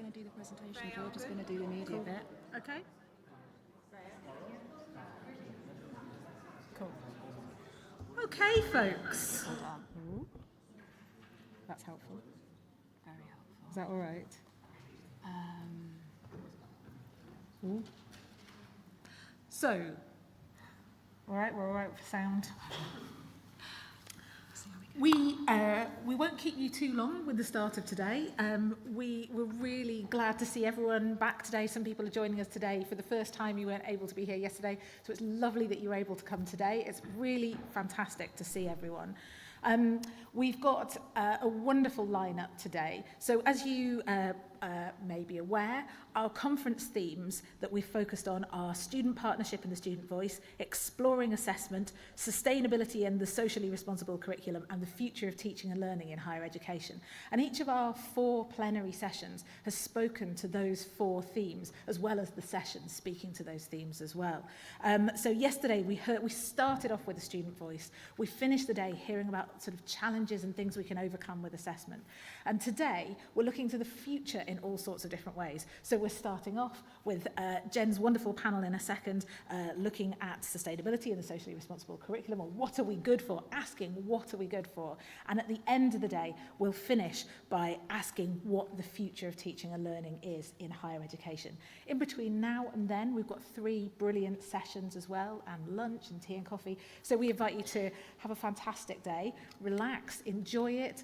going to do the presentation. George is going to do the media bit. Okay. Cool. Okay, folks. Hold on. Ooh. That's helpful. Very helpful. Is that all right? Ooh. So, all right, we're all right for sound. We won't keep you too long with the start of today. We were really glad to see everyone back today. Some people are joining us today for the first time. You weren't able to be here yesterday, so it's lovely that you're able to come today. It's really fantastic to see everyone. We've got a wonderful lineup today. So as you may be aware, our conference themes that we've focused on are student partnership and the student voice, exploring assessment, sustainability and the socially responsible curriculum, and the future of teaching and learning in higher education. And each of our 4 plenary sessions has spoken to those 4 themes, as well as the sessions speaking to those themes as well. So yesterday we started off with the student voice. We finished the day hearing about sort of challenges and things we can overcome with assessment. And today we're looking to the future in all sorts of different ways. So we're starting off with Jen's wonderful panel in a second, looking at sustainability and the socially responsible curriculum, or what are we good for, asking what are we good for. And at the end of the day, we'll finish by asking what the future of teaching and learning is in higher education. In between now and then, we've got 3 brilliant sessions as well, and lunch and tea and coffee. So we invite you to have a fantastic day, relax, enjoy it,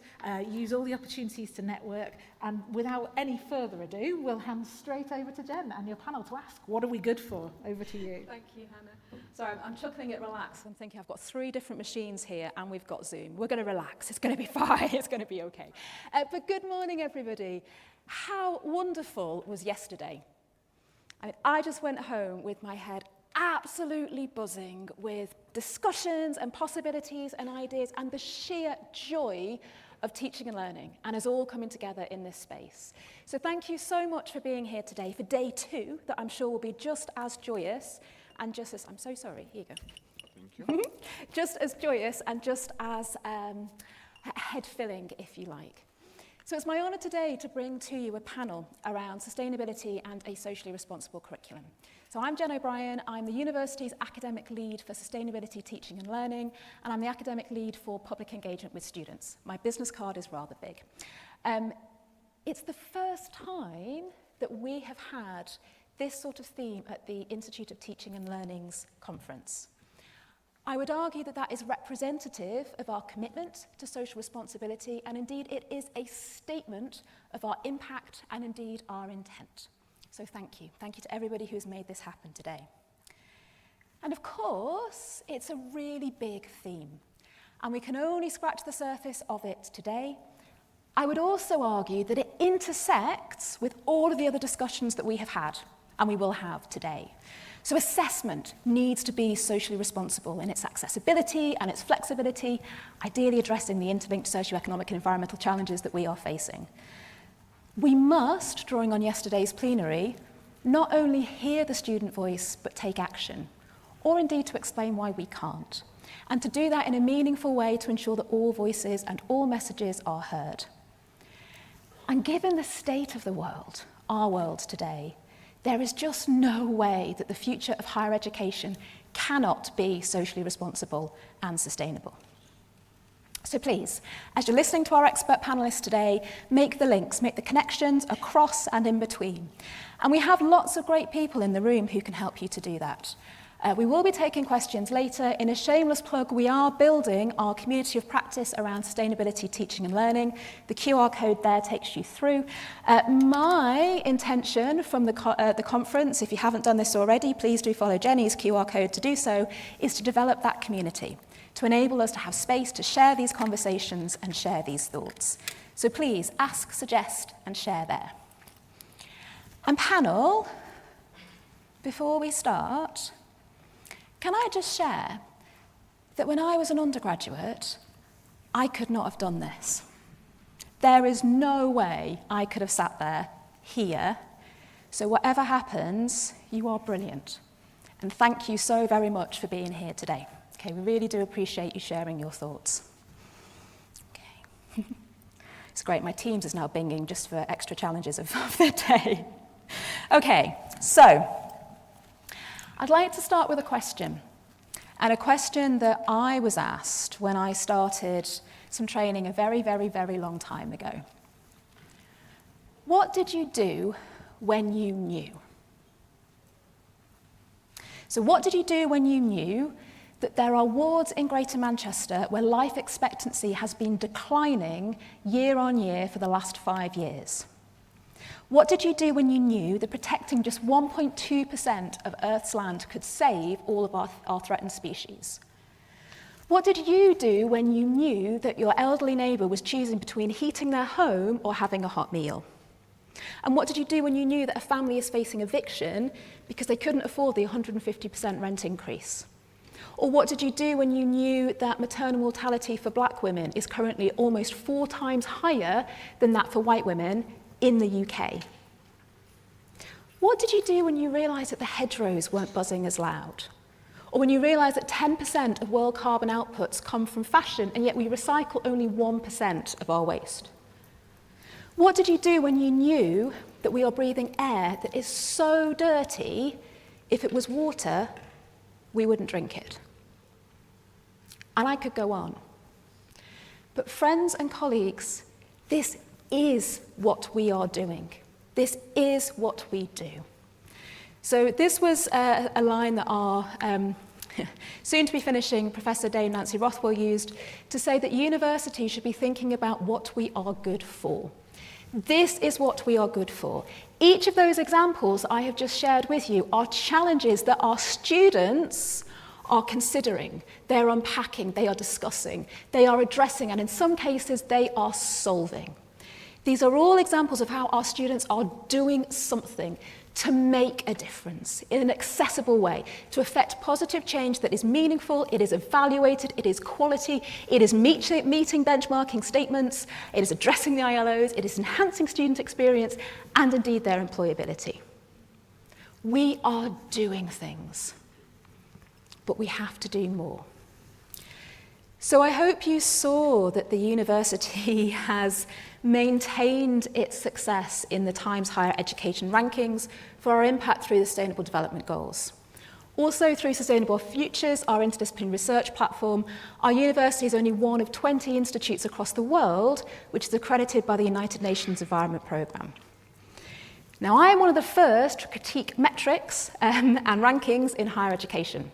use all the opportunities to network, and without any further ado, we'll hand straight over to Jen and your panel to ask, what are we good for? Over to you. Thank you, Hannah. Sorry, I'm chuckling at relax. I'm thinking I've got 3 different machines here and we've got Zoom. We're going to relax. It's going to be fine. It's going to be okay. But good morning, everybody. How wonderful was yesterday? I mean, I just went home with my head absolutely buzzing with discussions and possibilities and ideas and the sheer joy of teaching and learning, and us all coming together in this space. So thank you so much for being here today for day 2, that I'm sure will be just as joyous and just as, I'm so sorry, here you go. Thank you. Just as joyous and just as head-filling, if you like. So it's my honour today to bring to you a panel around sustainability and a socially responsible curriculum. So I'm Jen O'Brien, I'm the university's academic lead for sustainability, teaching and learning, and I'm the academic lead for public engagement with students. My business card is rather big. It's the first time that we have had this sort of theme at the Institute of Teaching and Learning's conference. I would argue that that is representative of our commitment to social responsibility, and indeed it is a statement of our impact and indeed our intent. So thank you. Thank you to everybody who's made this happen today. And of course, it's a really big theme, and we can only scratch the surface of it today. I would also argue that it intersects with all of the other discussions that we have had, and we will have today. So assessment needs to be socially responsible in its accessibility and its flexibility, ideally addressing the interlinked socioeconomic and environmental challenges that we are facing. We must, drawing on yesterday's plenary, not only hear the student voice, but take action, or indeed to explain why we can't, and to do that in a meaningful way to ensure that all voices and all messages are heard. And given the state of the world, our world today, there is just no way that the future of higher education cannot be socially responsible and sustainable. So please, as you're listening to our expert panelists today, make the links, make the connections across and in between. And we have lots of great people in the room who can help you to do that. We will be taking questions later. In a shameless plug, we are building our community of practice around sustainability, teaching and learning. The QR code there takes you through. My intention from the conference, if you haven't done this already, please do follow Jenny's QR code to do so, is to develop that community, to enable us to have space to share these conversations and share these thoughts. So please ask, suggest, and share there. And panel, before we start, can I just share that when I was an undergraduate, I could not have done this. There is no way I could have sat there, here. So whatever happens, you are brilliant. And thank you so very much for being here today. Okay, we really do appreciate you sharing your thoughts. Okay. It's great, my Teams is now binging just for extra challenges of the day. Okay, so I'd like to start with a question, and a question that I was asked when I started some training a very, very, very long time ago. What did you do when you knew? So what did you do when you knew that there are wards in Greater Manchester where life expectancy has been declining year on year for the last 5 years? What did you do when you knew that protecting just 1.2% of Earth's land could save all of our threatened species? What did you do when you knew that your elderly neighbour was choosing between heating their home or having a hot meal? And what did you do when you knew that a family is facing eviction because they couldn't afford the 150% rent increase? Or what did you do when you knew that maternal mortality for black women is currently almost 4 times higher than that for white women in the UK? What did you do when you realised that the hedgerows weren't buzzing as loud? Or when you realised that 10% of world carbon outputs come from fashion and yet we recycle only 1% of our waste? What did you do when you knew that we are breathing air that is so dirty, if it was water, we wouldn't drink it? And I could go on. But friends and colleagues, this is what we are doing. This is what we do. So this was a line that our soon-to-be-finishing Professor Dame Nancy Rothwell used to say that universities should be thinking about what we are good for. This is what we are good for. Each of those examples I have just shared with you are challenges that our students are considering, they're unpacking, they are discussing, they are addressing, and in some cases they are solving. These are all examples of how our students are doing something to make a difference in an accessible way, to affect positive change that is meaningful, it is evaluated, it is quality, it is meeting benchmarking statements, it is addressing the ILOs, it is enhancing student experience, and indeed their employability. We are doing things, but we have to do more. So I hope you saw that the university has maintained its success in the Times Higher Education rankings for our impact through the Sustainable Development Goals. Also through Sustainable Futures, our interdisciplinary research platform, our university is only one of 20 institutes across the world which is accredited by the United Nations Environment Programme. Now, I am one of the first to critique metrics and rankings in higher education.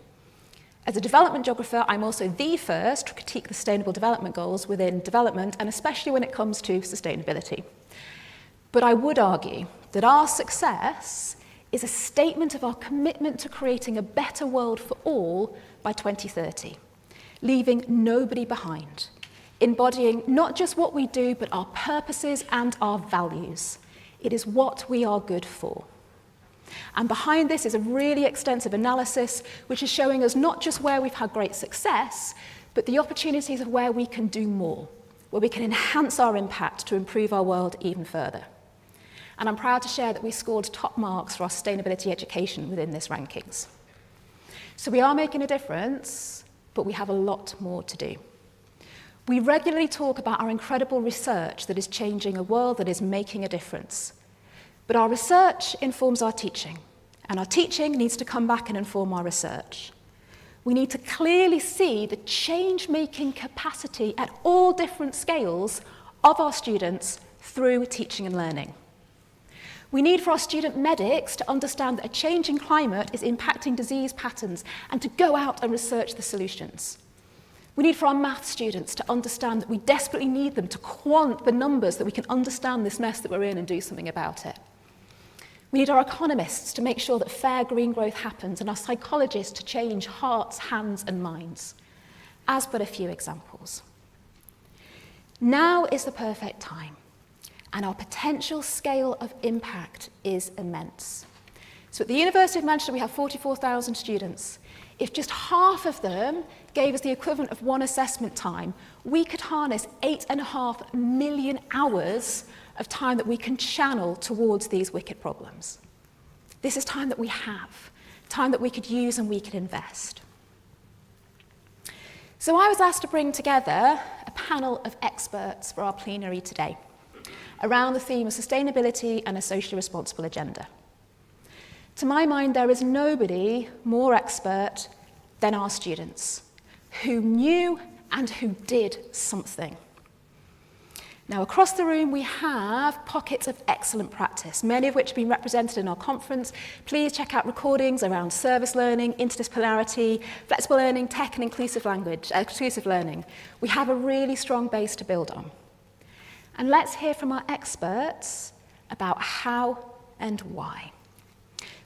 As a development geographer, I'm also the first to critique the Sustainable Development Goals within development, and especially when it comes to sustainability. But I would argue that our success is a statement of our commitment to creating a better world for all by 2030, leaving nobody behind, embodying not just what we do, but our purposes and our values. It is what we are good for. And behind this is a really extensive analysis which is showing us not just where we've had great success, but the opportunities of where we can do more, where we can enhance our impact to improve our world even further. And I'm proud to share that we scored top marks for our sustainability education within this rankings. So we are making a difference, but we have a lot more to do. We regularly talk about our incredible research that is changing a world that is making a difference. But our research informs our teaching, and our teaching needs to come back and inform our research. We need to clearly see the change-making capacity at all different scales of our students through teaching and learning. We need for our student medics to understand that a changing climate is impacting disease patterns and to go out and research the solutions. We need for our math students to understand that we desperately need them to quant the numbers that we can understand this mess that we're in and do something about it. We need our economists to make sure that fair green growth happens, and our psychologists to change hearts, hands, and minds, as but a few examples. Now is the perfect time, and our potential scale of impact is immense. So at the University of Manchester, we have 44,000 students. If just half of them gave us the equivalent of one assessment time, we could harness 8.5 million hours of time that we can channel towards these wicked problems. This is time that we have, time that we could use and we could invest. So I was asked to bring together a panel of experts for our plenary today. around the theme of sustainability and a socially responsible agenda. To my mind, there is nobody more expert than our students, who knew and who did something. Now, across the room, we have pockets of excellent practice, many of which have been represented in our conference. Please check out recordings around service learning, interdisciplinarity, flexible learning, tech and inclusive learning. We have a really strong base to build on. And let's hear from our experts about how and why.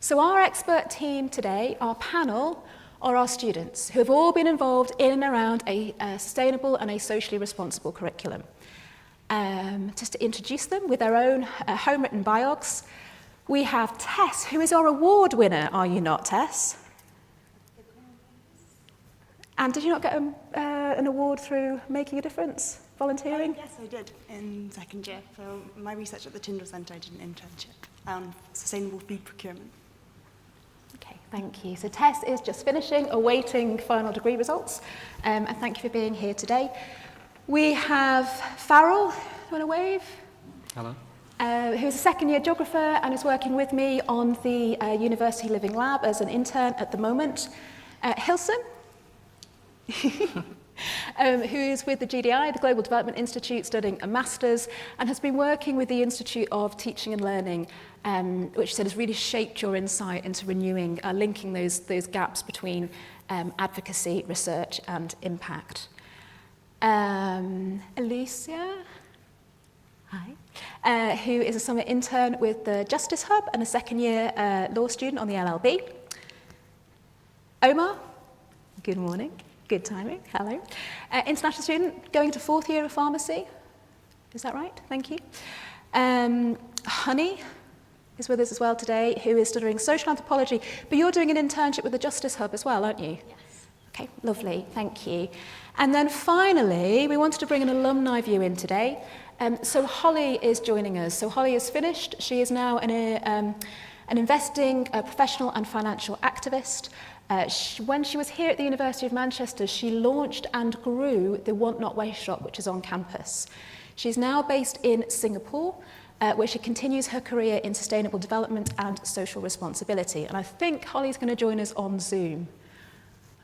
So our expert team today, our panel, are our students who have all been involved in and around a sustainable and a socially responsible curriculum. Just to introduce them with their own home-written biogs, we have Tess, who is our award winner, are you not, Tess? And did you not get an award through Making a Difference, volunteering? Yes, I did, in second year. For my research at the Tyndall Centre, I did an internship on sustainable food procurement. Okay, thank you. So Tess is just finishing, awaiting final degree results, and thank you for being here today. We have Farrell, you want to wave? Hello. Who's a second-year geographer and is working with me on the University Living Lab as an intern at the moment. Hilson, who's with the GDI, the Global Development Institute, studying a master's, and has been working with the Institute of Teaching and Learning, which said has really shaped your insight into renewing, linking those gaps between advocacy, research, and impact. Alicia, hi, who is a summer intern with the Justice Hub and a second-year law student on the LLB. Omar, good morning, good timing, hello. International student going to fourth year of pharmacy, is that right? Thank you. Honey is with us as well today, who is studying social anthropology, but you're doing an internship with the Justice Hub as well, aren't you? Yes. Okay, lovely, thank you. And then finally, we wanted to bring an alumni view in today. So Holly is joining us. So Holly is finished. She is now an investing professional and financial activist. When she was here at the University of Manchester, she launched and grew the Want Not Waste shop, which is on campus. She's now based in Singapore, where she continues her career in sustainable development and social responsibility. And I think Holly's going to join us on Zoom.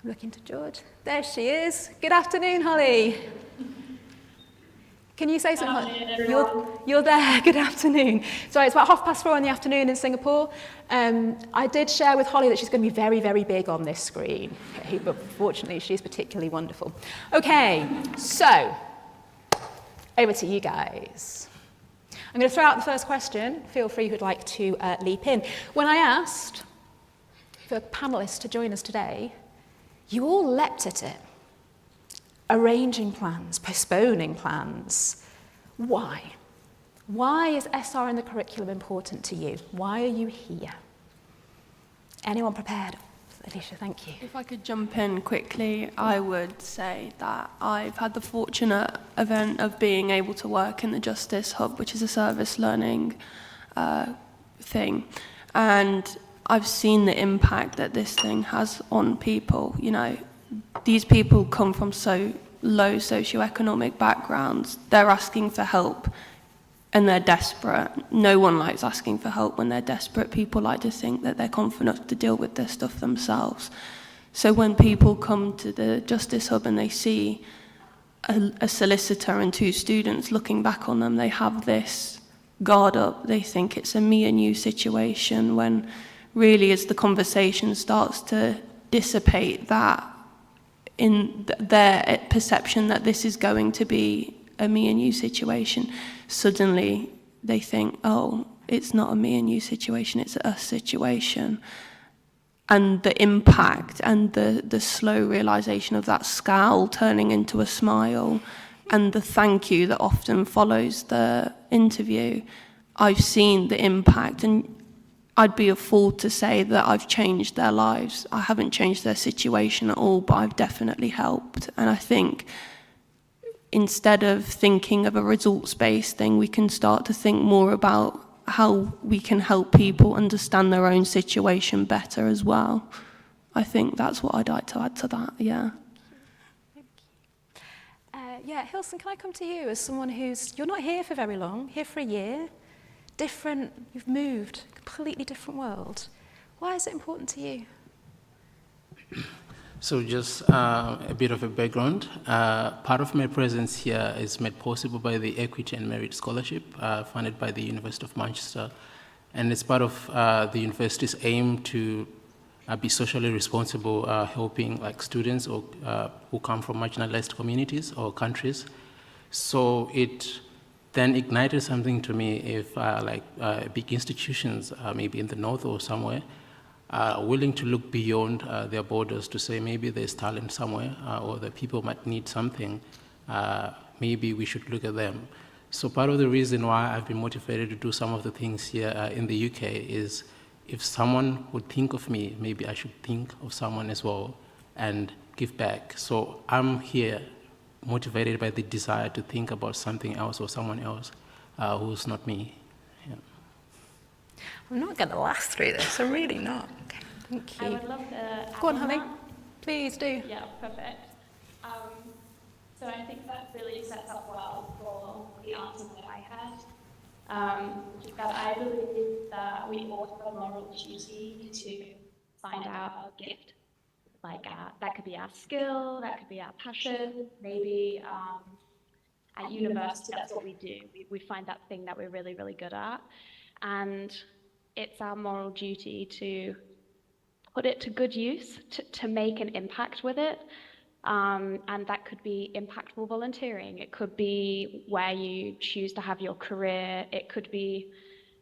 I'm looking to George. There she is. Good afternoon, Holly. Can you say something? You're there. Good afternoon. Sorry, it's about 4:30 in the afternoon in Singapore. I did share with Holly that she's going to be very, very big on this screen. Okay, but fortunately, she's particularly wonderful. Okay, so over to you guys. I'm going to throw out the first question. Feel free who'd like to leap in. When I asked for panellists to join us today, you all leapt at it. Arranging plans, postponing plans. Why? Why is SR in the curriculum important to you? Why are you here? Anyone prepared? Alicia, thank you. If I could jump in quickly, I would say that I've had the fortunate event of being able to work in the Justice Hub, which is a service learning thing. And I've seen the impact that this thing has on people. You know, these people come from so low socioeconomic backgrounds. They're asking for help and they're desperate. No one likes asking for help when they're desperate. People like to think that they're confident to deal with this stuff themselves. So when people come to the Justice Hub and they see a solicitor and two students looking back on them, they have this guard up. They think it's a me and you situation, when really as the conversation starts to dissipate, that in their perception that this is going to be a me and you situation, suddenly they think, oh, it's not a me and you situation, it's a us situation. And the impact and the slow realization of that scowl turning into a smile and the thank you that often follows the interview, I've seen the impact. And I'd be a fool to say that I've changed their lives. I haven't changed their situation at all, but I've definitely helped. And I think instead of thinking of a results-based thing, we can start to think more about how we can help people understand their own situation better as well. I think that's what I'd like to add to that, yeah. yeah, Hilson, can I come to you as someone you're not here for very long, here for a year, different, you've moved, completely different world. Why is it important to you? So just a bit of a background. Part of my presence here is made possible by the Equity and Merit Scholarship funded by the University of Manchester. And it's part of the university's aim to be socially responsible, helping like students or who come from marginalized communities or countries. So it then ignited something to me if big institutions, maybe in the north or somewhere, are willing to look beyond their borders to say maybe there's talent somewhere or the people might need something, maybe we should look at them. So part of the reason why I've been motivated to do some of the things here in the UK is if someone would think of me, maybe I should think of someone as well and give back. So I'm here motivated by the desire to think about something else or someone else who's not me. Yeah. I'm not going to last through this, I'm really not. Okay, thank you. I would love to add Go on, Holly. that. Please do. Yeah, perfect. So I think that really sets up well for the answer that I had. Which is that I believe that we all have a moral duty to find our gift. Like that could be our skill, that could be our passion. Maybe at university, that's what we do. We find that thing that we're really, really good at. And it's our moral duty to put it to good use, to make an impact with it. And that could be impactful volunteering. It could be where you choose to have your career. It could be,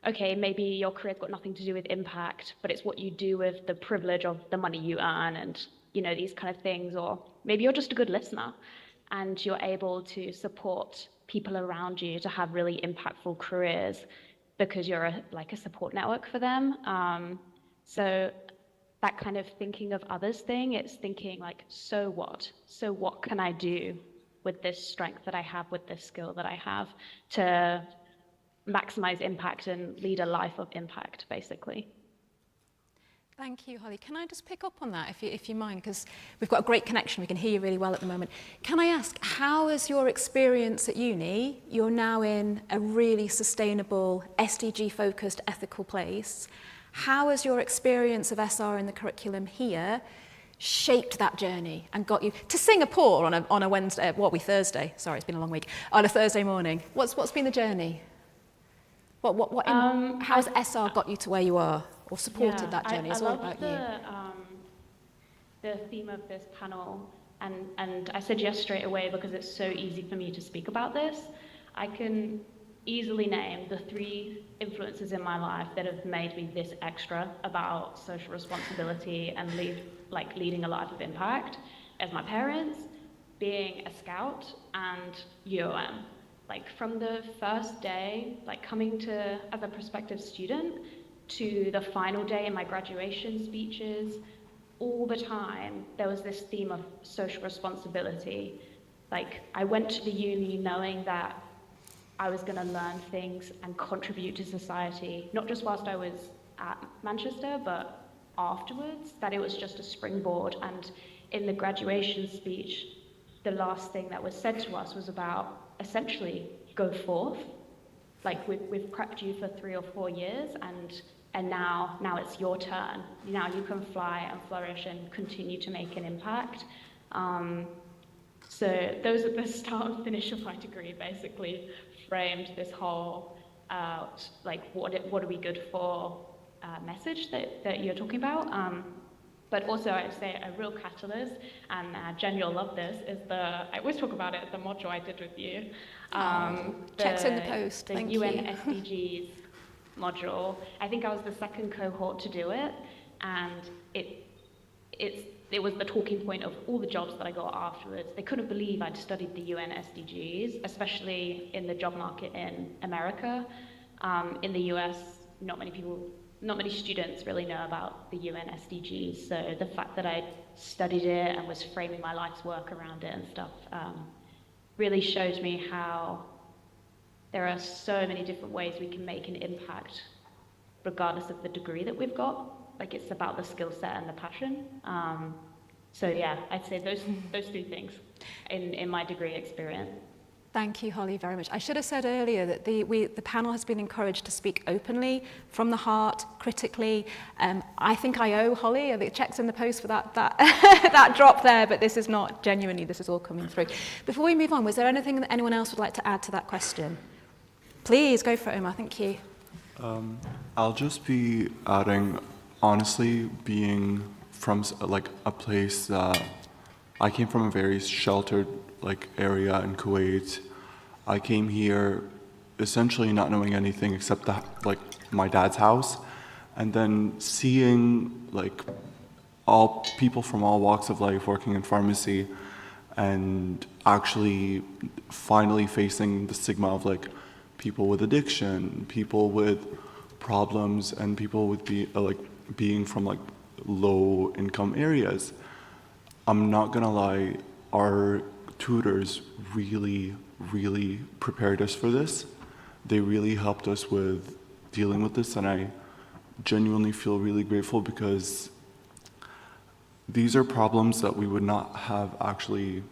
okay, maybe your career's got nothing to do with impact, but it's what you do with the privilege of the money you earn and, you know, these kind of things. Or maybe you're just a good listener and you're able to support people around you to have really impactful careers because you're a support network for them. So that kind of thinking of others thing, it's thinking like, so what? So what can I do with this strength that I have, with this skill that I have to maximize impact and lead a life of impact, basically. Thank you, Holly. Can I just pick up on that, if you mind, because we've got a great connection. We can hear you really well at the moment. Can I ask, how is your experience at uni? You're now in a really sustainable, SDG-focused, ethical place. How has your experience of SR in the curriculum here shaped that journey and got you to Singapore on a Wednesday, Thursday? Sorry, it's been a long week. On a Thursday morning. What's been the journey? How's SR got you to where you are, or supported that journey? It's all about you. The theme of this panel, and I said yes straight away because it's so easy for me to speak about this. I can easily name the 3 influences in my life that have made me this extra about social responsibility and leading a life of impact as my parents, being a scout, and UOM. Like from the first day, coming to as a prospective student to the final day in my graduation speeches, all the time there was this theme of social responsibility. I went to the uni knowing that I was going to learn things and contribute to society, not just whilst I was at Manchester, but afterwards, that it was just a springboard. And in the graduation speech, the last thing that was said to us was about essentially go forth. We've prepped you for 3 or 4 years, and now it's your turn. Now you can fly and flourish and continue to make an impact. So those at the start and finish of my degree basically framed this whole what are we good for message that you're talking about. But also I'd say a real catalyst, and Jen, you'll love this, is I always talk about it, the module I did with you. Checks in the post, the thank UN you. SDGs module. I think I was the second cohort to do it, and it was the talking point of all the jobs that I got afterwards. They couldn't believe I'd studied the UN SDGs, especially in the job market in America. In the US, not many students really know about the UN SDGs, so the fact that I studied it and was framing my life's work around it and stuff really showed me how there are so many different ways we can make an impact regardless of the degree that we've got. It's about the skill set and the passion. So yeah, I'd say those three things in my degree experience. Thank you, Holly, very much. I should have said earlier that the panel has been encouraged to speak openly, from the heart, critically. I think I owe Holly the checks in the post for that that drop there, but this is not genuinely, this is all coming through. Before we move on, was there anything that anyone else would like to add to that question? Please, go for it, Omar. Thank you. I'll just be adding, honestly, being from like a place that I came from, a very sheltered like area in Kuwait. I came here essentially not knowing anything except like my dad's house, and then seeing like all people from all walks of life working in pharmacy, and actually finally facing the stigma of like people with addiction, people with problems, and people with being from like low income areas. I'm not gonna lie, our tutors really prepared us for this. They really helped us with dealing with this, and I genuinely feel really grateful, because these are problems that we would not have actually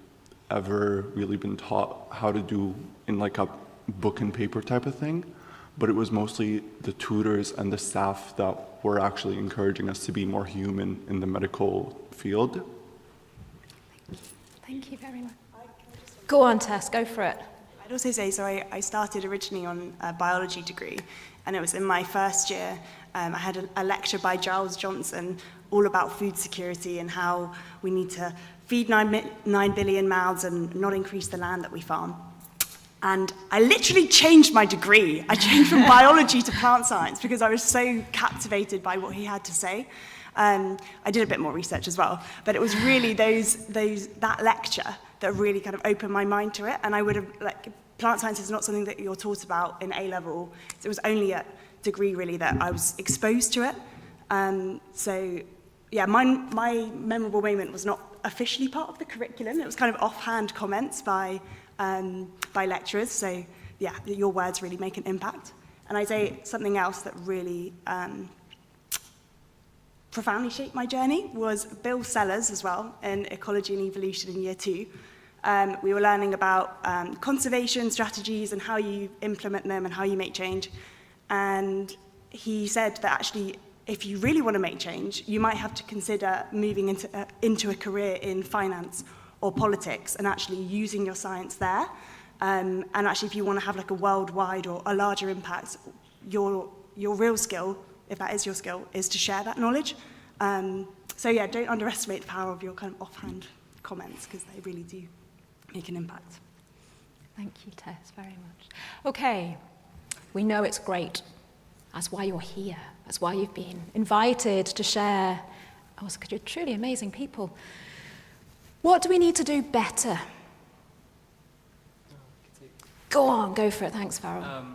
ever really been taught how to do in like a book and paper type of thing, but it was mostly the tutors and the staff that were actually encouraging us to be more human in the medical field. Thank you very much. Go on, Tess, go for it. I'd also say, so I started originally on a biology degree, and it was in my first year. I had a lecture by Giles Johnson all about food security and how we need to feed 9 billion mouths and not increase the land that we farm. And I literally changed my degree. I changed from biology to plant science because I was so captivated by what he had to say. I did a bit more research as well, but it was really that lecture that really kind of opened my mind to it. And I would have, like, plant science is not something that you're taught about in A level. So it was only at degree really that I was exposed to it. So yeah, my memorable moment was not officially part of the curriculum. It was kind of offhand comments by lecturers. So yeah, your words really make an impact. And I'd say something else that really profoundly shaped my journey was Bill Sellers as well in Ecology and Evolution in year 2. We were learning about conservation strategies and how you implement them and how you make change. And he said that actually, if you really want to make change, you might have to consider moving into a career in finance or politics and actually using your science there. And actually, if you want to have like a worldwide or a larger impact, your real skill, if that is your skill, is to share that knowledge. So yeah, don't underestimate the power of your kind of offhand comments, because they really do make an impact. Thank you, Tess, very much. Okay, we know it's great. That's why you're here. That's why you've been invited to share. Oh, you're truly amazing people. What do we need to do better? Go on, go for it. Thanks, Farrell.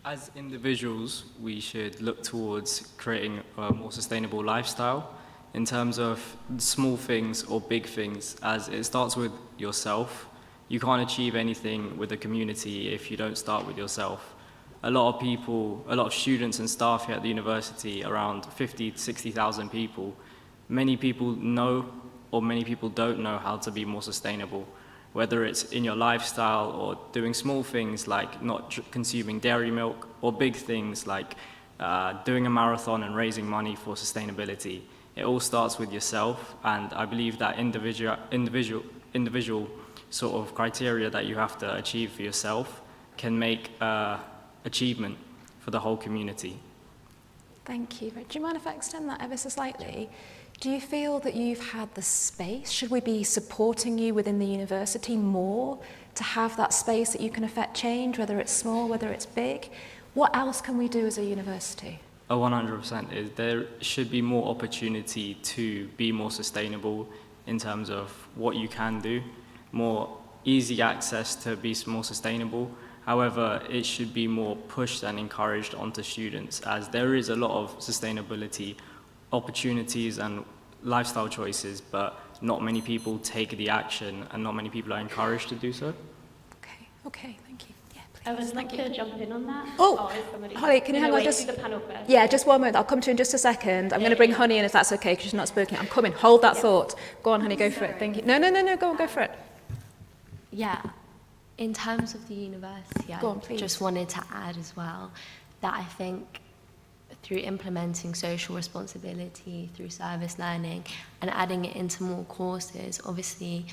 As individuals, we should look towards creating a more sustainable lifestyle in terms of small things or big things, as it starts with yourself. You can't achieve anything with a community if you don't start with yourself. A lot of people, a lot of students and staff here at the university, around 50 to 60,000 people, many people know or many people don't know how to be more sustainable, whether it's in your lifestyle or doing small things like not consuming dairy milk, or big things like doing a marathon and raising money for sustainability. It all starts with yourself, and I believe that individual sort of criteria that you have to achieve for yourself can make achievement for the whole community. Thank you. Do you mind if I extend that ever so slightly? Do you feel that you've had the space? Should we be supporting you within the university more to have that space that you can affect change, whether it's small, whether it's big? What else can we do as a university? 100%. There should be more opportunity to be more sustainable in terms of what you can do, more easy access to be more sustainable. However, it should be more pushed and encouraged onto students, as there is a lot of sustainability opportunities and lifestyle choices, but not many people take the action and not many people are encouraged to do so. Okay, thank you. Yeah, I would like to jump in on that. Oh, is somebody... Holly, can you hang on just... do the panel first. Yeah, just one moment. I'll come to you in just a second. I'm going to bring Honey in if that's okay, because she's not spoken. I'm coming. Hold that thought. Go on, Honey, go for it. Thank you. No. Go on, go for it. Yeah, in terms of the university, I just wanted to add as well that I think through implementing social responsibility, through service learning, and adding it into more courses, obviously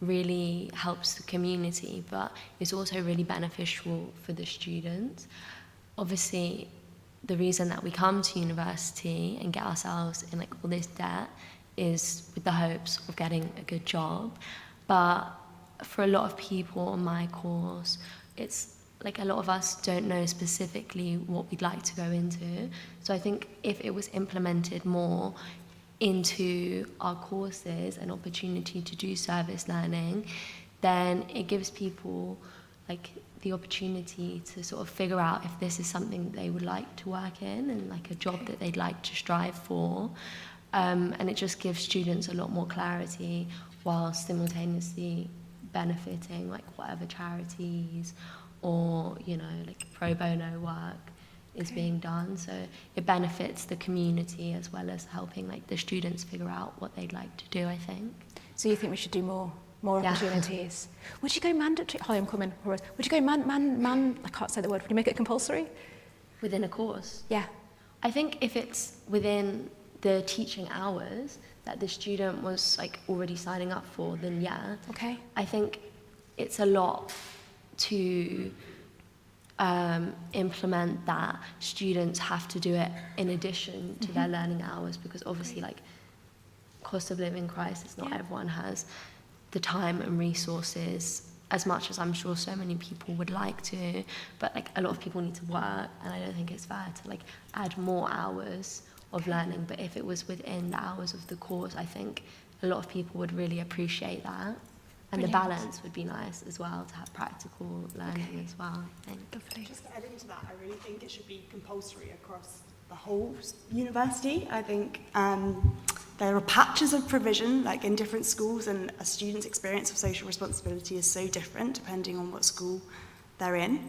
really helps the community, but it's also really beneficial for the students. Obviously, the reason that we come to university and get ourselves in like all this debt is with the hopes of getting a good job, but for a lot of people on my course, it's like a lot of us don't know specifically what we'd like to go into. So I think if it was implemented more into our courses, an opportunity to do service learning, then it gives people like the opportunity to sort of figure out if this is something they would like to work in and like a job that they'd like to strive for. And it just gives students a lot more clarity while simultaneously benefiting like whatever charities or, you know, like pro bono work is being done. So it benefits the community as well as helping like the students figure out what they'd like to do, I think. So you think we should do more opportunities? Would you go mandatory? Holly, I'm coming. Would you go I can't say the word. Would you make it compulsory? Within a course? Yeah. I think if it's within the teaching hours that the student was like already signing up for, then yeah. Okay. I think it's a lot to implement that students have to do it in addition to their learning hours, because obviously like cost of living crisis, not everyone has the time and resources as much as I'm sure so many people would like to, but like a lot of people need to work, and I don't think it's fair to like add more hours of learning. But if it was within the hours of the course, I think a lot of people would really appreciate that. And Brilliant. the balance would be nice as well, to have practical learning as well, I think. Lovely. Just to add into that, I really think it should be compulsory across the whole university. I think there are patches of provision, like in different schools, and a student's experience of social responsibility is so different depending on what school they're in.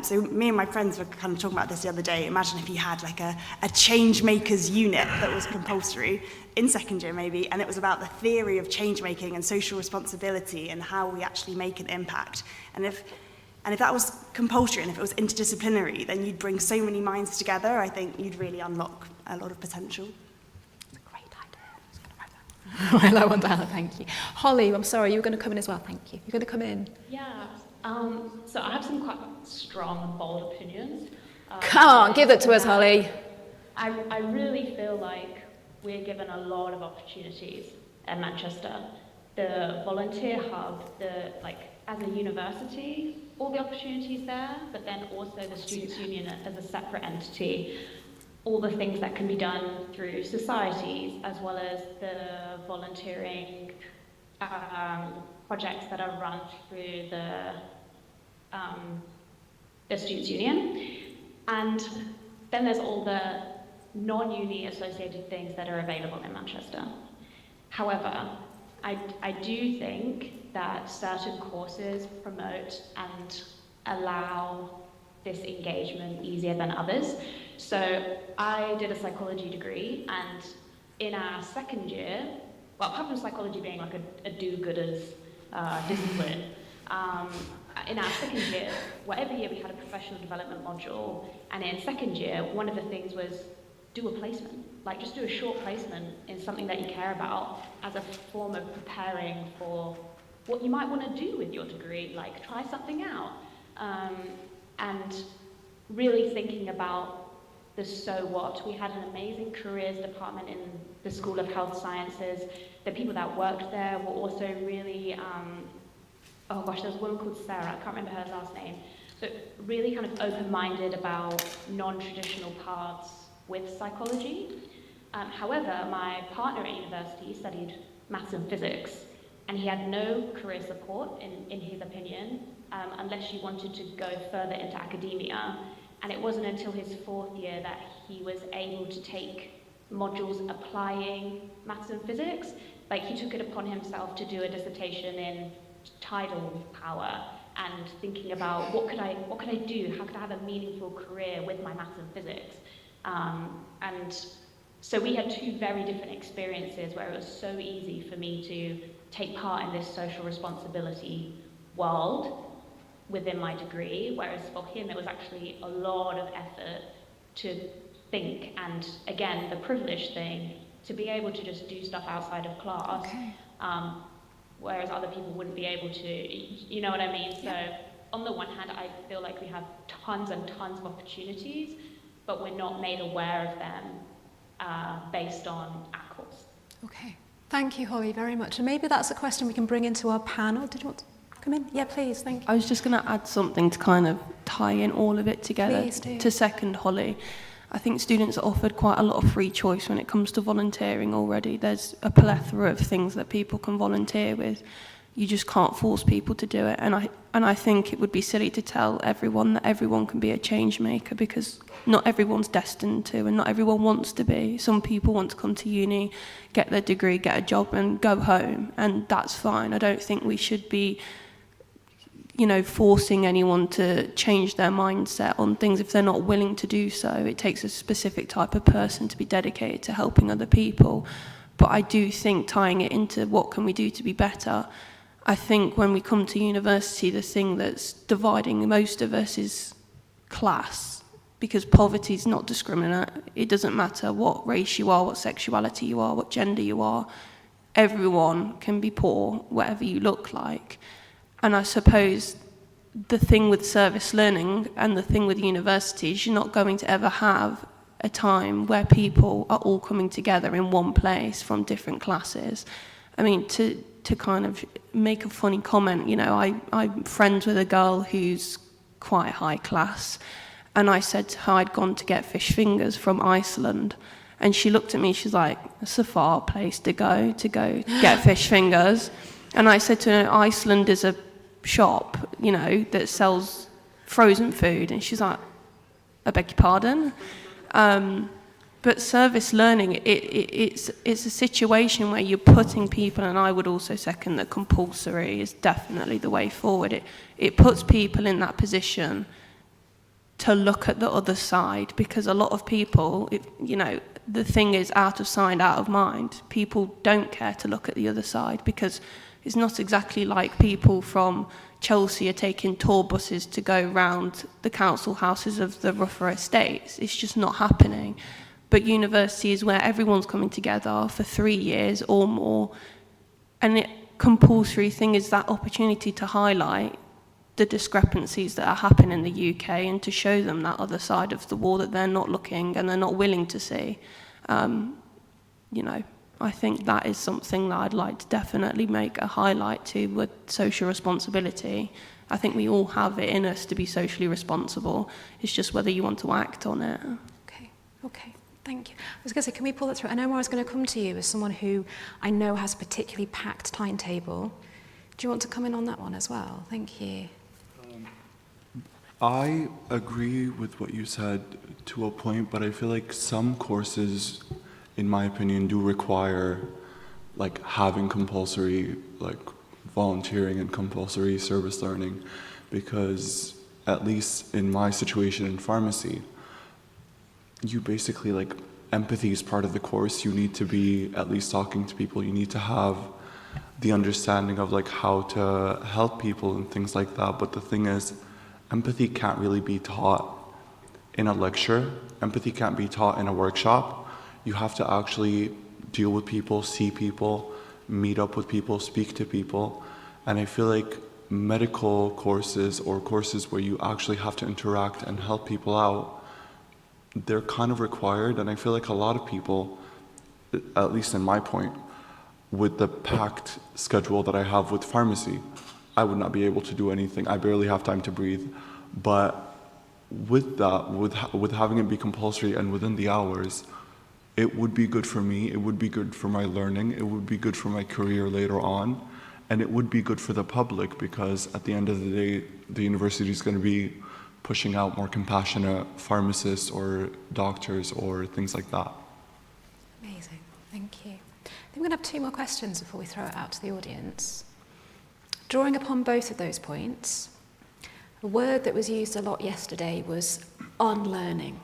So me and my friends were kind of talking about this the other day. Imagine if you had like a change makers unit that was compulsory in second year maybe, and it was about the theory of change making and social responsibility and how we actually make an impact. And if that was compulsory and if it was interdisciplinary, then you'd bring so many minds together. I think you'd really unlock a lot of potential. It's a great idea. Well, I want that. Thank you. Holly, I'm sorry, you were going to come in as well. Thank you. You're going to come in. Yeah. So I have some quite strong and bold opinions. Come on, give it to us, Holly. I really feel like we're given a lot of opportunities at Manchester. The volunteer hub, as a university, all the opportunities there, but then also the Students' Union as a separate entity, all the things that can be done through societies, as well as the volunteering projects that are run through the Students' Union. And then there's all the non-uni associated things that are available in Manchester. However, I do think that certain courses promote and allow this engagement easier than others. So I did a psychology degree, and in our second year, well, apart from psychology being like a do-gooders discipline, in our second year, whatever year we had a professional development module, and in second year, one of the things was do a placement. Like, just do a short placement in something that you care about as a form of preparing for what you might want to do with your degree, like try something out. And really thinking about the so what. We had an amazing careers department in the School of Health Sciences. The people that worked there were also really, oh gosh, there's a woman called Sarah, I can't remember her last name. So really kind of open-minded about non-traditional paths with psychology. However, my partner at university studied maths and physics, and he had no career support, in his opinion, unless you wanted to go further into academia. And it wasn't until his fourth year that he was able to take modules applying maths and physics. Like, he took it upon himself to do a dissertation in tidal power, and thinking about what could I do? How could I have a meaningful career with my maths and physics? And so we had two very different experiences where it was so easy for me to take part in this social responsibility world within my degree, whereas for him it was actually a lot of effort to think, and again, the privileged thing, to be able to just do stuff outside of class, whereas other people wouldn't be able to, you know what I mean? So on the one hand, I feel like we have tons and tons of opportunities, but we're not made aware of them based on our course. Okay, thank you, Holly, very much. And maybe that's a question we can bring into our panel. Did you want to come in? Yeah, please, thank you. I was just going to add something to kind of tie in all of it together. Please do. To second Holly. I think students are offered quite a lot of free choice when it comes to volunteering already. There's a plethora of things that people can volunteer with. You just can't force people to do it. And I think it would be silly to tell everyone that everyone can be a change maker, because not everyone's destined to, and not everyone wants to be. Some people want to come to uni, get their degree, get a job and go home, and that's fine. I don't think we should be forcing anyone to change their mindset on things if they're not willing to do so. It takes a specific type of person to be dedicated to helping other people. But I do think tying it into what can we do to be better, I think when we come to university, the thing that's dividing most of us is class, because poverty is not discriminate. It doesn't matter what race you are, what sexuality you are, what gender you are. Everyone can be poor, whatever you look like. And I suppose the thing with service learning and the thing with university is you're not going to ever have a time where people are all coming together in one place from different classes. I mean, to kind of make a funny comment, I'm friends with a girl who's quite high class, and I said to her I'd gone to get fish fingers from Iceland, and she looked at me, she's like, it's a far place to go get fish fingers. And I said to her, Iceland is a shop, that sells frozen food. And she's like, I beg your pardon? But service learning, it's a situation where you're putting people, and I would also second that compulsory is definitely the way forward. It puts people in that position to look at the other side, because a lot of people, the thing is out of sight, out of mind. People don't care to look at the other side, because it's not exactly like people from Chelsea are taking tour buses to go round the council houses of the rougher estates. It's just not happening. But university is where everyone's coming together for 3 years or more. And the compulsory thing is that opportunity to highlight the discrepancies that are happening in the UK and to show them that other side of the wall that they're not looking and they're not willing to see. I think that is something that I'd like to definitely make a highlight to with social responsibility. I think we all have it in us to be socially responsible. It's just whether you want to act on it. Okay, thank you. I was going to say, can we pull that through? I know I was going to come to you as someone who I know has a particularly packed timetable. Do you want to come in on that one as well? Thank you. I agree with what you said to a point, but I feel like some courses, in my opinion, do require having compulsory volunteering and compulsory service learning, because at least in my situation in pharmacy, you basically empathy is part of the course. You need to be at least talking to people. You need to have the understanding of how to help people and things like that. But the thing is, empathy can't really be taught in a lecture. Empathy can't be taught in a workshop. You have to actually deal with people, see people, meet up with people, speak to people. And I feel like medical courses or courses where you actually have to interact and help people out, they're kind of required. And I feel like a lot of people, at least in my point, with the packed schedule that I have with pharmacy, I would not be able to do anything. I barely have time to breathe. But with that, with having it be compulsory and within the hours, it would be good for me, it would be good for my learning, it would be good for my career later on, and it would be good for the public, because at the end of the day, the university is going to be pushing out more compassionate pharmacists or doctors or things like that. Amazing, thank you. I think we're going to have 2 more questions before we throw it out to the audience. Drawing upon both of those points, A word that was used a lot yesterday was unlearning.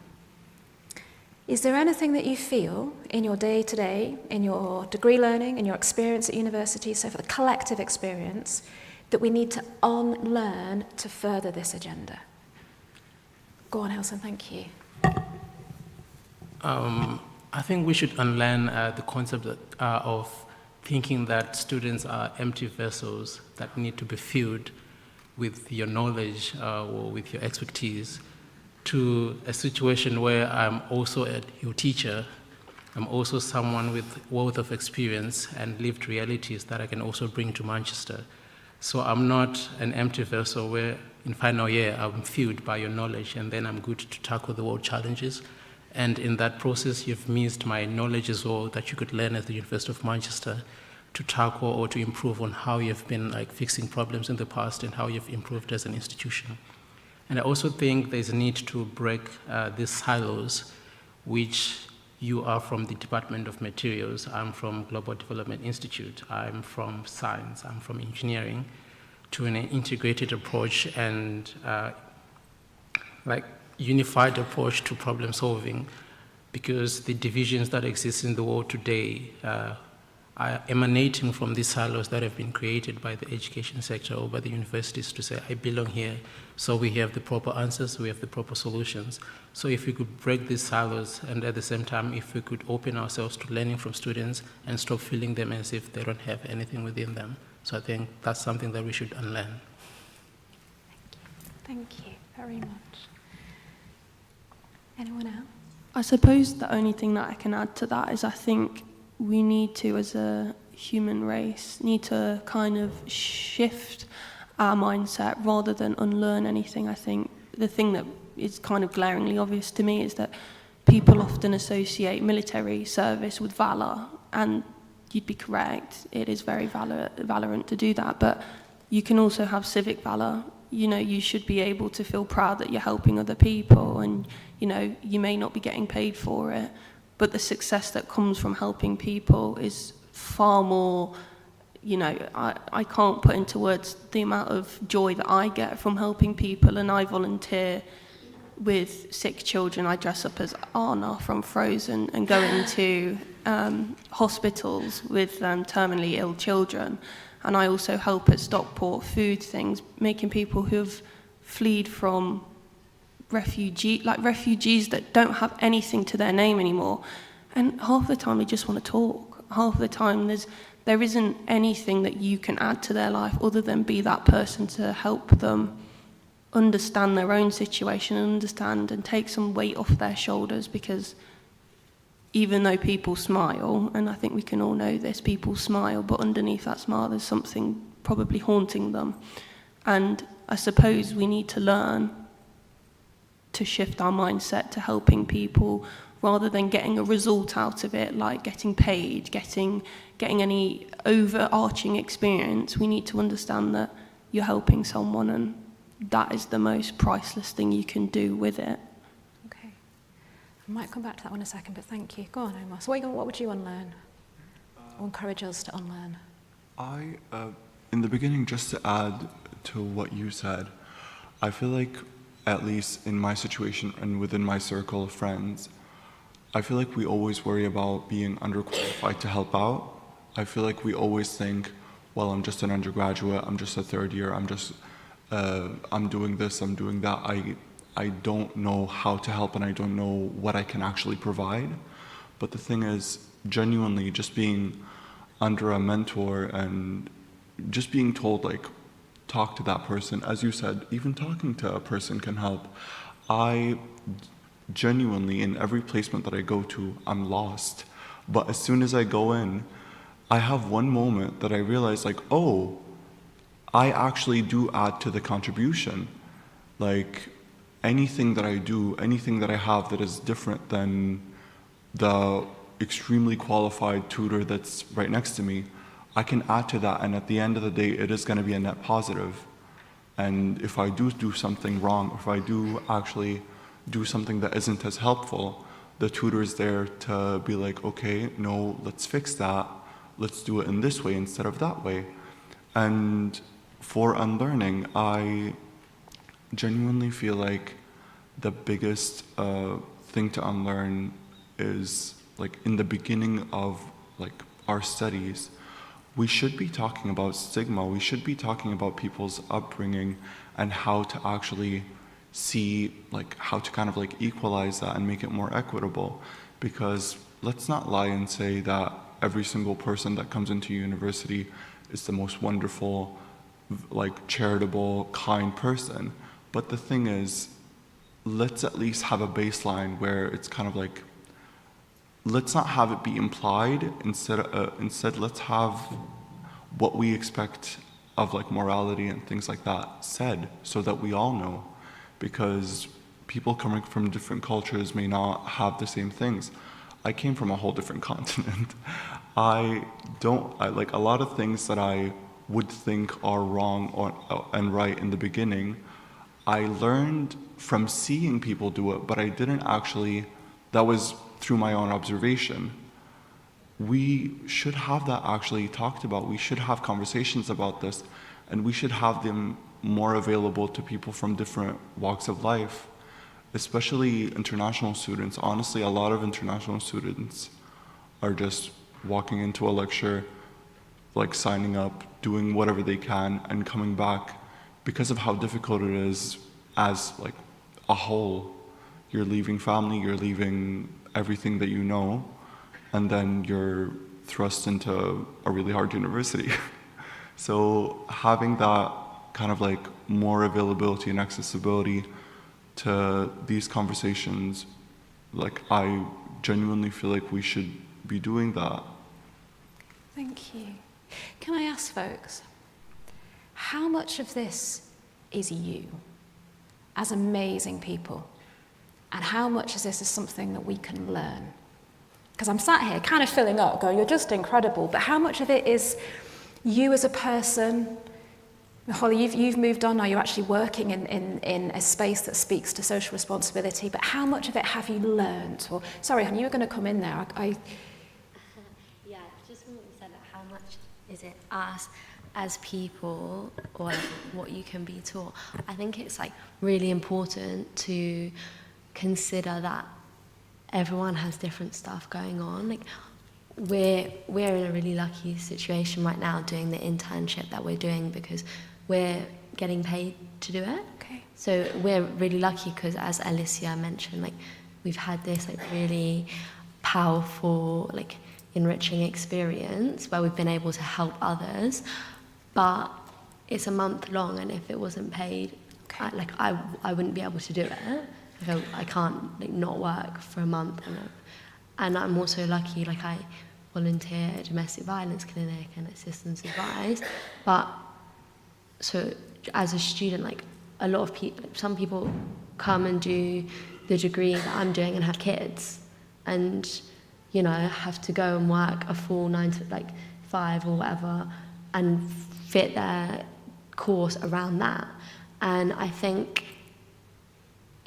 Is there anything that you feel in your day-to-day, in your degree learning, in your experience at university, so for the collective experience, that we need to unlearn to further this agenda? Go on, Helson, thank you. I think we should unlearn the concept of thinking that students are empty vessels that need to be filled with your knowledge or with your expertise, to a situation where I'm also your teacher. I'm also someone with wealth of experience and lived realities that I can also bring to Manchester. So I'm not an empty vessel where in final year I'm filled by your knowledge and then I'm good to tackle the world challenges. And in that process, you've missed my knowledge as well that you could learn at the University of Manchester to tackle or to improve on how you've been fixing problems in the past and how you've improved as an institution. And I also think there's a need to break these silos, which you are from the Department of Materials, I'm from Global Development Institute, I'm from science, I'm from engineering, to an integrated approach and unified approach to problem solving, because the divisions that exist in the world today are emanating from these silos that have been created by the education sector or by the universities to say, I belong here, so we have the proper answers, we have the proper solutions. So if we could break these silos and at the same time, if we could open ourselves to learning from students and stop feeling them as if they don't have anything within them. So I think that's something that we should unlearn. Thank you very much. Anyone else? I suppose the only thing that I can add to that is I think we need to, as a human race, need to kind of shift our mindset rather than unlearn anything. I think the thing that is kind of glaringly obvious to me is that people often associate military service with valour, and you'd be correct, it is very valorant to do that, but you can also have civic valour. You know, you should be able to feel proud that you're helping other people, and you know, you may not be getting paid for it, but the success that comes from helping people is far more, you know, I can't put into words the amount of joy that I get from helping people. And I volunteer with sick children. I dress up as Anna from Frozen and go into hospitals with terminally ill children. And I also help at Stockport food things, making people who've fled from refugees that don't have anything to their name anymore. And half the time they just want to talk. Half the time there isn't anything that you can add to their life other than be that person to help them understand their own situation, understand and take some weight off their shoulders, because even though people smile, and I think we can all know this, people smile, but underneath that smile there's something probably haunting them. And I suppose we need to learn to shift our mindset to helping people rather than getting a result out of it, like getting paid, getting any overarching experience. We need to understand that you're helping someone, and that is the most priceless thing you can do with it. Okay. I might come back to that one in a second, but thank you. Go on, Omar. So what would you unlearn? Or encourage us to unlearn? In the beginning, just to add to what you said, I feel like, at least in my situation and within my circle of friends, I feel like we always worry about being underqualified to help out. I feel like we always think, well, I'm just an undergraduate, I'm just a third year, I'm doing this, I'm doing that. I don't know how to help and I don't know what I can actually provide. But the thing is, genuinely, just being under a mentor and just being told, talk to that person. As you said, even talking to a person can help. I genuinely, in every placement that I go to, I'm lost. But as soon as I go in, I have one moment that I realize, oh, I actually do add to the contribution. Anything that I do, anything that I have that is different than the extremely qualified tutor that's right next to me, I can add to that, and at the end of the day, it is going to be a net positive. And if I do something wrong, if I do actually do something that isn't as helpful, the tutor is there to be like, okay, no, let's fix that. Let's do it in this way instead of that way. And for unlearning, I genuinely feel like the biggest thing to unlearn is like in the beginning of like our studies, we should be talking about stigma. We should be talking about people's upbringing and how to actually see like how to kind of like equalize that and make it more equitable. Because let's not lie and say that every single person that comes into university is the most wonderful, like charitable, kind person. But the thing is, let's at least have a baseline where it's kind of like, let's not have it be implied. Instead, let's have what we expect of like morality and things like that said, so that we all know. Because people coming from different cultures may not have the same things. I came from a whole different continent. I like a lot of things that I would think are wrong and right in the beginning. I learned from seeing people do it, but I didn't actually, that was through my own observation. We should have that actually talked about. We should have conversations about this, and we should have them more available to people from different walks of life, especially international students. Honestly, a lot of international students are just walking into a lecture, like signing up, doing whatever they can, and coming back because of how difficult it is as like a whole. You're leaving family, you're leaving everything that you know, and then you're thrust into a really hard university. So having that kind of like more availability and accessibility to these conversations, like I genuinely feel like we should be doing that. Thank you. Can I ask folks, how much of this is you as amazing people? And how much of this is something that we can learn? Because I'm sat here kind of filling up, going, you're just incredible, but how much of it is you as a person? Holly, you've moved on now, you're actually working in a space that speaks to social responsibility, but how much of it have you learned? Or, sorry, honey, you were going to come in there. Yeah, just when you said that, how much is it us as people, or like what you can be taught? I think it's like really important to consider that everyone has different stuff going on. Like we're in a really lucky situation right now doing the internship that we're doing because we're getting paid to do it. Okay. So we're really lucky because, as Alicia mentioned, like we've had this like really powerful, like enriching experience where we've been able to help others. But it's a month long, and if it wasn't paid, I wouldn't be able to do it. Like I can't like not work for a month, and I'm also lucky. Like I volunteer at a domestic violence clinic and at systems advice. But so as a student, like a lot of people, some people come and do the degree that I'm doing and have kids, and you know have to go and work a full 9 to 5 or whatever, and fit their course around that. And I think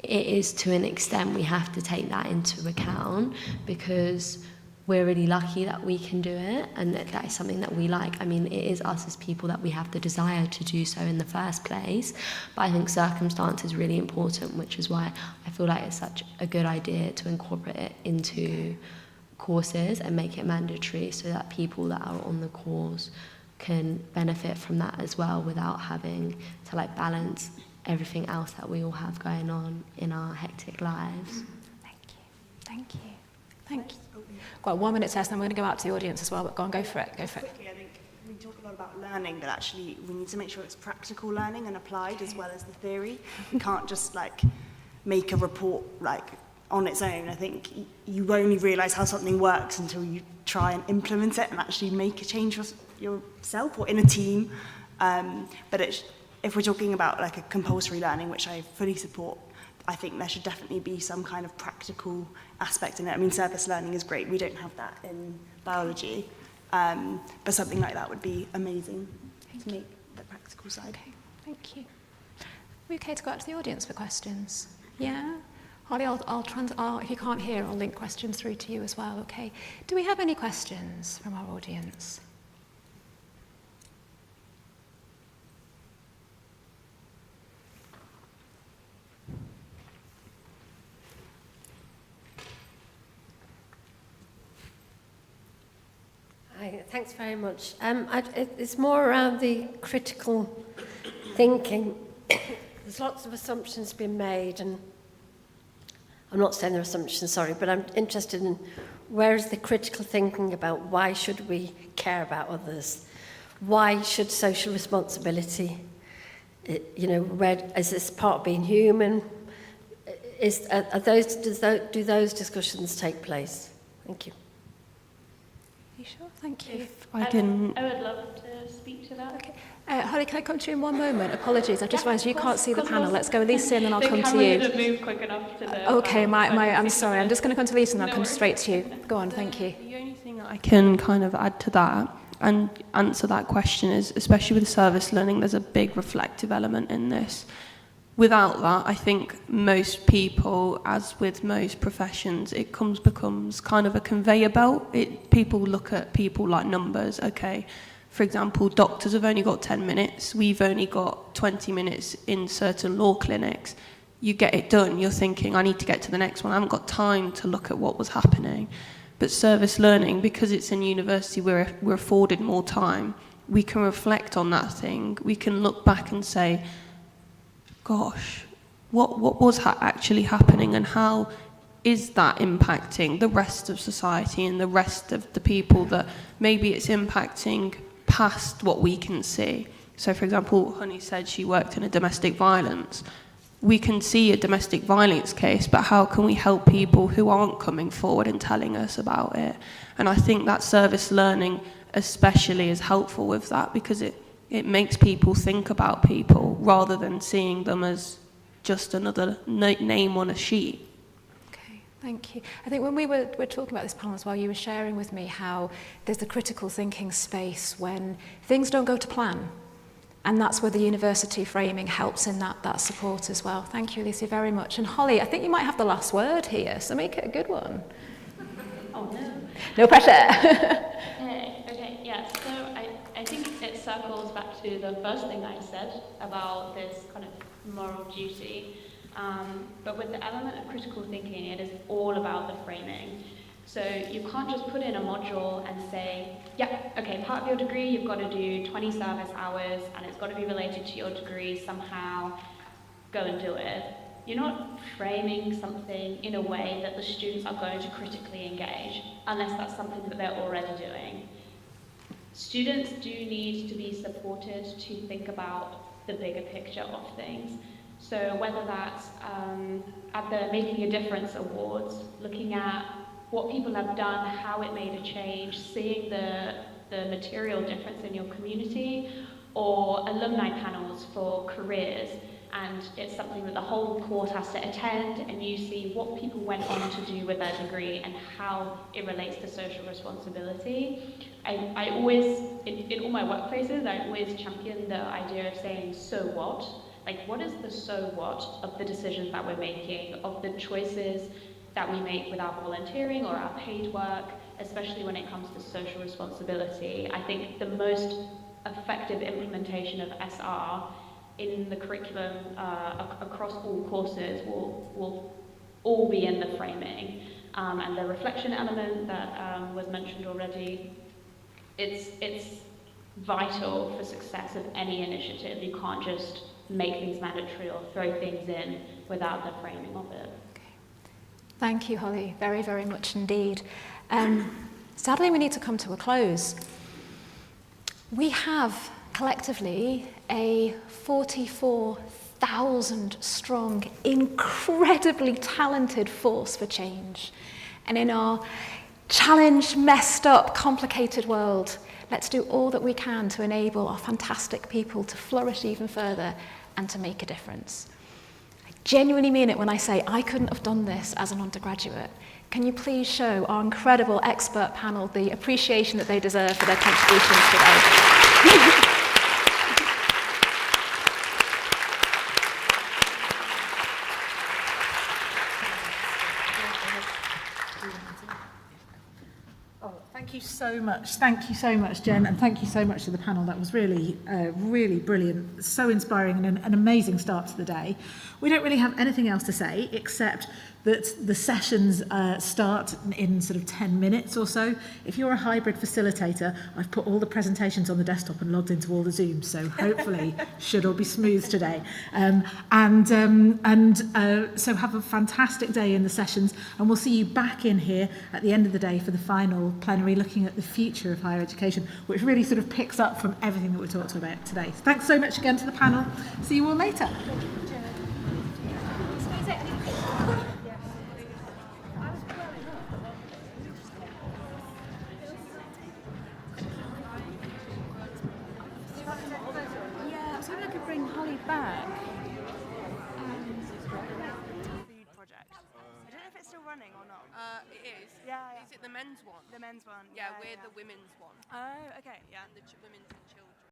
it is, to an extent, we have to take that into account because we're really lucky that we can do it, and that is something that we like. I mean, it is us as people that we have the desire to do so in the first place, but I think circumstance is really important, which is why I feel like it's such a good idea to incorporate it into courses and make it mandatory so that people that are on the course can benefit from that as well without having to balance everything else that we all have going on in our hectic lives. Thank you. Got 1 minute test, and we're going to go out to the audience as well, but go for it. Quickly, I think we talk a lot about learning, but actually we need to make sure it's practical learning and applied as well as the theory. We can't just make a report on its own. I think you only realise how something works until you try and implement it and actually make a change yourself or in a team. But if we're talking about a compulsory learning, which I fully support, I think there should definitely be some kind of practical aspect in it. I mean, service learning is great. We don't have that in biology. But something like that would be amazing to make the practical side. Okay, thank you. Are we okay to go out to the audience for questions? Yeah? Holly, if you can't hear, I'll link questions through to you as well, okay? Do we have any questions from our audience? Thanks very much. It's more around the critical thinking. There's lots of assumptions being made, and I'm not saying they're assumptions, sorry, but I'm interested in where is the critical thinking about why should we care about others? Why should social responsibility, where is this part of being human? Do those discussions take place? Thank you. Are you sure? Thank you. I can... I would love to speak to that. Okay. Holly, can I come to you in one moment? Apologies, I've just realised you can't see the panel. Let's go Lisa and then I'll come to you. The camera didn't move quick enough to the... Okay, I'm sorry. I'm just going to come to Lisa and I'll come straight to you. Go on, thank you. The only thing that I can kind of add to that and answer that question is, especially with service learning, there's a big reflective element in this. Without that, I think most people, as with most professions, it becomes kind of a conveyor belt. People look at people like numbers, okay. For example, doctors have only got 10 minutes. We've only got 20 minutes in certain law clinics. You get it done. You're thinking, I need to get to the next one. I haven't got time to look at what was happening. But service learning, because it's in university, we're afforded more time. We can reflect on that thing. We can look back and say, gosh, what was actually happening, and how is that impacting the rest of society and the rest of the people that maybe it's impacting past what we can see. So, for example, Honey said she worked in a domestic violence. We can see a domestic violence case, but how can we help people who aren't coming forward and telling us about it? And I think that service learning especially is helpful with that, because it makes people think about people rather than seeing them as just another name on a sheet. Okay, thank you. I think when we were talking about this panel as well, you were sharing with me how there's a critical thinking space when things don't go to plan. And that's where the university framing helps in that support as well. Thank you, Alicia, very much. And Holly, I think you might have the last word here, so make it a good one. Oh, no. No pressure. Okay, yeah. So I think it circles back to the first thing I said about this kind of moral duty. But with the element of critical thinking, it is all about the framing. So you can't just put in a module and say, yeah, okay, part of your degree, you've got to do 20 service hours and it's got to be related to your degree somehow, go and do it. You're not framing something in a way that the students are going to critically engage, unless that's something that they're already doing. Students do need to be supported to think about the bigger picture of things. So whether that's at the Making a Difference Awards, looking at what people have done, how it made a change, seeing the material difference in your community, or alumni panels for careers, and it's something that the whole course has to attend, and you see what people went on to do with their degree and how it relates to social responsibility. I always, in all my workplaces, I always champion the idea of saying, so what? Like, what is the so what of the decisions that we're making, of the choices that we make with our volunteering or our paid work, especially when it comes to social responsibility. I think the most effective implementation of SR in the curriculum across all courses will all be in the framing. And the reflection element that was mentioned already, it's vital for success of any initiative. You can't just make things mandatory or throw things in without the framing of it. Thank you, Holly, very, very much indeed. Sadly, we need to come to a close. We have collectively a 44,000 strong, incredibly talented force for change. And in our challenged, messed up, complicated world, let's do all that we can to enable our fantastic people to flourish even further and to make a difference. Genuinely mean it when I say I couldn't have done this as an undergraduate. Can you please show our incredible expert panel the appreciation that they deserve for their contributions today? Thank you so much. Thank you so much, Jen, and thank you so much to the panel. That was really, really brilliant, so inspiring and an amazing start to the day. We don't really have anything else to say except that the sessions start in sort of 10 minutes or so. If you're a hybrid facilitator, I've put all the presentations on the desktop and logged into all the Zooms, so hopefully should all be smooth today. So have a fantastic day in the sessions, and we'll see you back in here at the end of the day for the final plenary, looking at the future of higher education, which really sort of picks up from everything that we talked about today. Thanks so much again to the panel. See you all later. Yeah, I was hoping I could bring Holly back. Food project. I don't know if it's still running or not. It is. Yeah. Is it the men's one? The men's one. Yeah, we're the women's one. Oh, okay. Yeah, and the women's